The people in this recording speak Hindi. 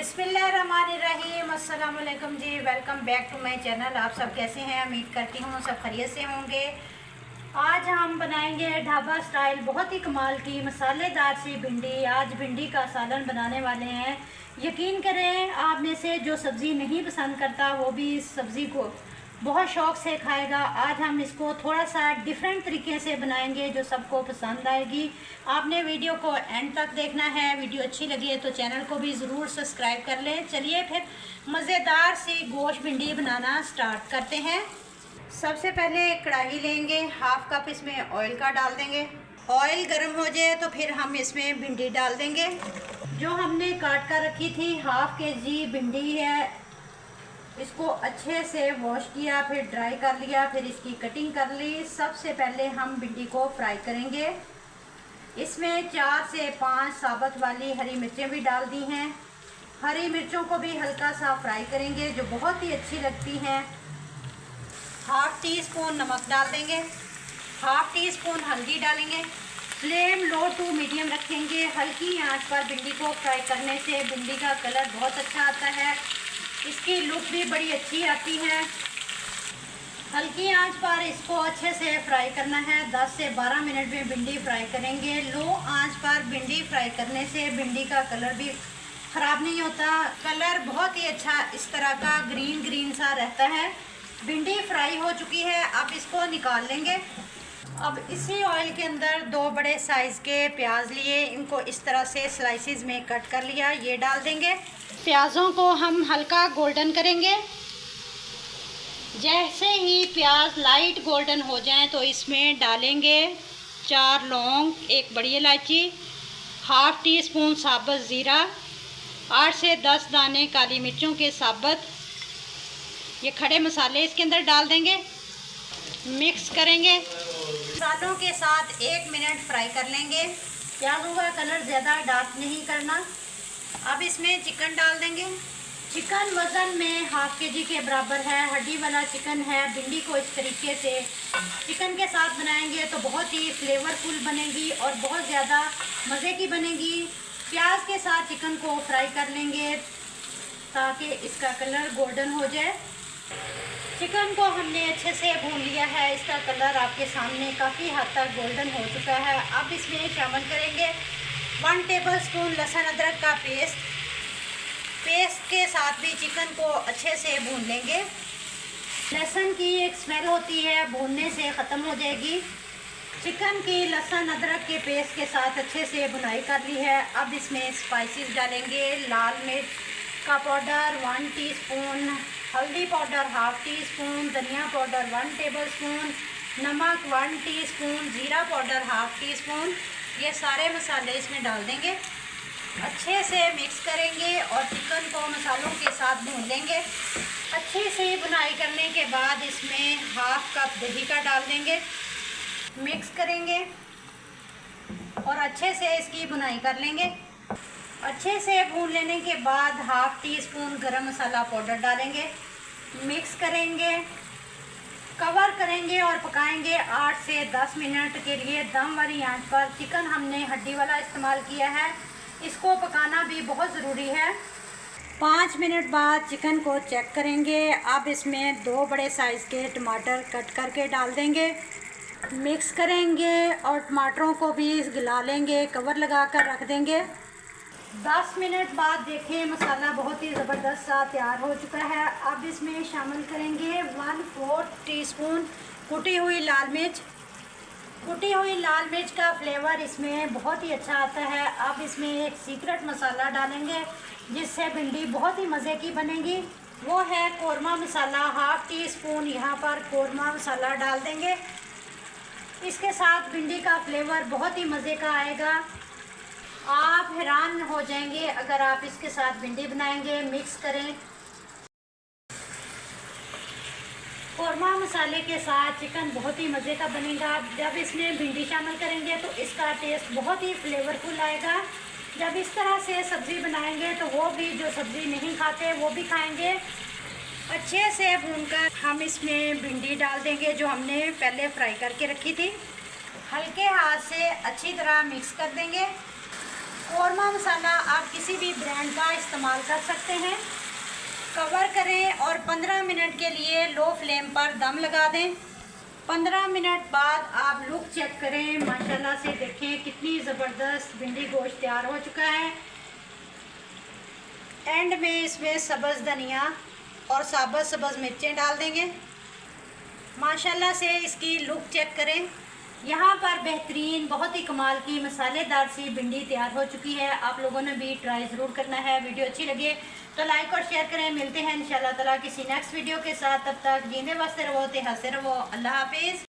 बिस्मिल्लाहिर्रहमानिर्रहीम। अस्सलाम वालेकुम जी, welcome back to my channel. आप सब कैसे हैं? उम्मीद करती हूँ सब खैरियत से होंगे। आज हम बनाएंगे ढाबा स्टाइल बहुत ही कमाल की मसालेदार सी भिंडी। आज भिंडी का सालन बनाने वाले हैं। यकीन करें, आप में से जो सब्ज़ी नहीं पसंद करता वो भी इस सब्ज़ी को बहुत शौक़ से खाएगा। आज हम इसको थोड़ा सा डिफरेंट तरीके से बनाएंगे जो सबको पसंद आएगी। आपने वीडियो को एंड तक देखना है। वीडियो अच्छी लगी है तो चैनल को भी ज़रूर सब्सक्राइब कर लें। चलिए फिर मज़ेदार सी गोश्त भिंडी बनाना स्टार्ट करते हैं। सबसे पहले एक कढ़ाई लेंगे, हाफ कप इसमें ऑयल का डाल देंगे। ऑयल गर्म हो जाए तो फिर हम इसमें भिंडी डाल देंगे जो हमने काट कर रखी थी। हाफ केजी भिंडी है। इसको अच्छे से वॉश किया, फिर ड्राई कर लिया, फिर इसकी कटिंग कर ली। सबसे पहले हम भिंडी को फ्राई करेंगे। इसमें 4 से 5 साबुत वाली हरी मिर्चें भी डाल दी हैं। हरी मिर्चों को भी हल्का सा फ्राई करेंगे जो बहुत ही अच्छी लगती हैं। हाफ टी स्पून नमक डाल देंगे, हाफ टी स्पून हल्दी डालेंगे। फ्लेम लो टू मीडियम रखेंगे। हल्की आंच पर भिंडी को फ्राई करने से भिंडी का कलर बहुत अच्छा आता है, इसकी लुक भी बड़ी अच्छी आती है। हल्की आंच पर इसको अच्छे से फ्राई करना है। 10 से 12 मिनट में भिंडी फ्राई करेंगे। लो आंच पर भिंडी फ्राई करने से भिंडी का कलर भी ख़राब नहीं होता। कलर बहुत ही अच्छा इस तरह का ग्रीन ग्रीन सा रहता है। भिंडी फ्राई हो चुकी है, अब इसको निकाल लेंगे। अब इसी ऑयल के अंदर 2 बड़े साइज़ के प्याज लिए, इनको इस तरह से स्लाइसिस में कट कर लिया, ये डाल देंगे। प्याज़ों को हम हल्का गोल्डन करेंगे। जैसे ही प्याज लाइट गोल्डन हो जाएं तो इसमें डालेंगे 4 लौंग, 1 बड़ी इलायची, हाफ टी स्पून साबुत ज़ीरा, 8 से 10 दाने काली मिर्चों के साबुत। ये खड़े मसाले इसके अंदर डाल देंगे, मिक्स करेंगे। मसालों के साथ 1 मिनट फ्राई कर लेंगे। प्याज़ों का कलर ज़्यादा डार्क नहीं करना। अब इसमें चिकन डाल देंगे। चिकन वज़न में हाफ केजी के बराबर है, हड्डी वाला चिकन है। भिंडी को इस तरीके से चिकन के साथ बनाएंगे तो बहुत ही फ्लेवरफुल बनेगी और बहुत ज़्यादा मज़े की बनेगी। प्याज के साथ चिकन को फ्राई कर लेंगे ताकि इसका कलर गोल्डन हो जाए। चिकन को हमने अच्छे से भून लिया है, इसका कलर आपके सामने काफ़ी हद तक गोल्डन हो चुका है। अब इसमें शामिल करेंगे 1 टेबलस्पून लहसुन अदरक का पेस्ट के साथ भी चिकन को अच्छे से भून लेंगे। लहसुन की एक स्मेल होती है, भूनने से ख़त्म हो जाएगी। चिकन की लहसुन अदरक के पेस्ट के साथ अच्छे से भुनाई कर ली है। अब इसमें स्पाइसेस डालेंगे। लाल मिर्च का पाउडर 1 टीस्पून, हल्दी पाउडर हाफ टी स्पून, धनिया पाउडर 1 टेबलस्पून, नमक 1 टीस्पून, ज़ीरा पाउडर हाफ टी स्पून। ये सारे मसाले इसमें डाल देंगे, अच्छे से मिक्स करेंगे और चिकन को मसालों के साथ भून लेंगे। अच्छे से भुनाई करने के बाद इसमें हाफ कप दही का डाल देंगे, मिक्स करेंगे और अच्छे से इसकी भुनाई कर लेंगे। अच्छे से भून लेने के बाद हाफ टी स्पून गरम मसाला पाउडर डालेंगे, मिक्स करेंगे, कवर करेंगे और पकाएंगे 8 से 10 मिनट के लिए दम वाली आंच पर। चिकन हमने हड्डी वाला इस्तेमाल किया है, इसको पकाना भी बहुत ज़रूरी है। 5 मिनट बाद चिकन को चेक करेंगे। अब इसमें 2 बड़े साइज़ के टमाटर कट करके डाल देंगे, मिक्स करेंगे और टमाटरों को भी गला लेंगे, कवर लगा कर रख देंगे। 10 मिनट बाद देखें मसाला बहुत ही ज़बरदस्त सा तैयार हो चुका है। अब इसमें शामिल करेंगे 1/4 टीस्पून कुटी हुई लाल मिर्च। कुटी हुई लाल मिर्च का फ्लेवर इसमें बहुत ही अच्छा आता है। अब इसमें एक सीक्रेट मसाला डालेंगे जिससे भिंडी बहुत ही मज़े की बनेगी, वो है कोरमा मसाला। हाफ टी स्पून यहाँ पर कोरमा मसाला डाल देंगे। इसके साथ भिंडी का फ्लेवर बहुत ही मज़े का आएगा। आप हैरान हो जाएंगे अगर आप इसके साथ भिंडी बनाएंगे। मिक्स करें। कोरमा मसाले के साथ चिकन बहुत ही मज़े का बनेगा। जब इसमें भिंडी शामिल करेंगे तो इसका टेस्ट बहुत ही फ्लेवरफुल आएगा। जब इस तरह से सब्ज़ी बनाएंगे तो वो भी जो सब्ज़ी नहीं खाते वो भी खाएंगे। अच्छे से भूनकर हम इसमें भिंडी डाल देंगे जो हमने पहले फ्राई करके रखी थी। हल्के हाथ से अच्छी तरह मिक्स कर देंगे कौरमा मसाला आप किसी भी ब्रांड का इस्तेमाल कर सकते हैं। कवर करें और 15 मिनट के लिए लो फ्लेम पर दम लगा दें। 15 मिनट बाद आप लुक चेक करें, माशाल्लाह से देखें कितनी ज़बरदस्त भिंडी गोश्त तैयार हो चुका है। एंड में इसमें सब्ज़ धनिया और साबुत सब्ज़ मिर्चें डाल देंगे। माशाल्लाह से इसकी लुक चेक करें। यहाँ पर बेहतरीन बहुत ही कमाल की मसालेदार सी भिंडी तैयार हो चुकी है। आप लोगों ने भी ट्राई ज़रूर करना है। वीडियो अच्छी लगे तो लाइक और शेयर करें। मिलते हैं इंशाल्लाह ताला किसी नेक्स्ट वीडियो के साथ। तब तक जींदे बसते रहो, हंसते रहो। अल्लाह हाफिज़।